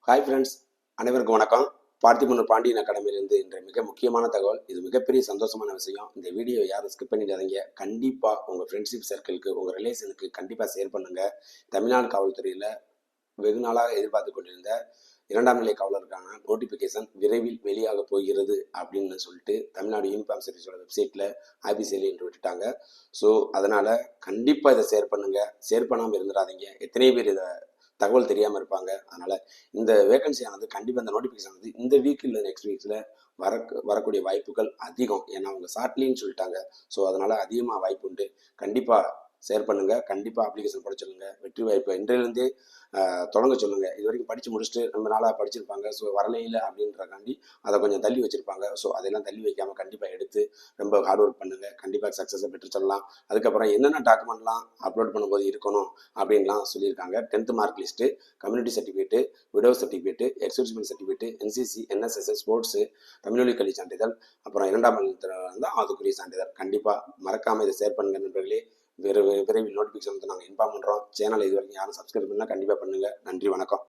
Hi friends, அனைவருக்கும் வணக்கம். பார்த்திபன் பாண்டியன் அகாடமியிலிருந்து இன்றைய மிக முக்கியமான தகவல். இது மிகப்பெரிய சந்தோஷமான விஷயம். இந்த வீடியோ யாரும் ஸ்கிப் பண்ணிடாதீங்க. கண்டிப்பாக உங்கள் ஃப்ரெண்ட்ஷிப் சர்க்கிளுக்கு, உங்கள் ரிலேஷனுக்கு கண்டிப்பாக ஷேர் பண்ணுங்கள். தமிழ்நாடு காவல்துறையில் வெகு நாளாக எதிர்பார்த்து கொண்டிருந்த 2ஆம் நிலை காவலருக்கான நோட்டிஃபிகேஷன் விரைவில் வெளியாக போகிறது அப்படின்னு சொல்லிட்டு தமிழ்நாடு யூனிஃபார்ம் சர்வீஸோட வெப்சைட்டில் ஆஃபீஷியலி என்று விட்டுட்டாங்க. ஸோ அதனால் கண்டிப்பாக இதை ஷேர் பண்ணுங்கள். ஷேர் பண்ணாமல் இருந்துடாதீங்க. எத்தனை பேர் இதை தகவல் தெரியாமல் இருப்பாங்க. அதனால் இந்த வேகன்சி ஆனது கண்டிப்பாக இந்த நோட்டிஃபிகேஷன் ஆனது இந்த வீக் இல்லை நெக்ஸ்ட் வீக்ஸில் வரக்கூடிய வாய்ப்புகள் அதிகம். ஏன்னா அவங்க ஷார்ட்லின்னு சொல்லிட்டாங்க. ஸோ அதனால் அதிகமாக வாய்ப்பு உண்டு. கண்டிப்பாக ஷேர் பண்ணுங்கள். கண்டிப்பாக அப்ளிகேஷன் போட சொல்லுங்கள். வெற்றி வாய்ப்பு இன்றையிலேருந்தே தொடங்க சொல்லுங்கள். இது வரைக்கும் படித்து முடிச்சுட்டு ரொம்ப நாளாக படிச்சிருப்பாங்க. ஸோ வரலையில் அப்படின்றக்காண்டி அதை கொஞ்சம் தள்ளி வச்சுருப்பாங்க. ஸோ அதெல்லாம் தள்ளி வைக்காமல் கண்டிப்பாக எடுத்து ரொம்ப ஹார்ட் ஒர்க் பண்ணுங்கள். கண்டிப்பாக சக்ஸஸை பெற்று சொல்லலாம். அதுக்கப்புறம் என்னென்ன டாக்குமெண்ட்லாம் அப்லோட் பண்ணும்போது இருக்கணும் அப்படின்லாம் சொல்லியிருக்காங்க. 10th mark list, community certificate, widow certificate, experience certificate, NCC, NSS, sports, தமிழ்மொழி கல்வி சான்றிதழ், அப்புறம் 2ஆம் மாநிலத்தில் இருந்தால் அதுக்குரிய சான்றிதழ். கண்டிப்பாக மறக்காமல் இதை ஷேர் பண்ணுங்கள் நண்பர்களே. விரைவில் நோட்டிஃபிகேஷன் வந்து நாங்கள் இன்ஃபார்ம் பண்ணுறோம். சேனலை இது வரைக்கும் யாரும் சப்ஸ்கிரைப் பண்ணால் கண்டிப்பாக பண்ணுங்கள். நன்றி, வணக்கம்.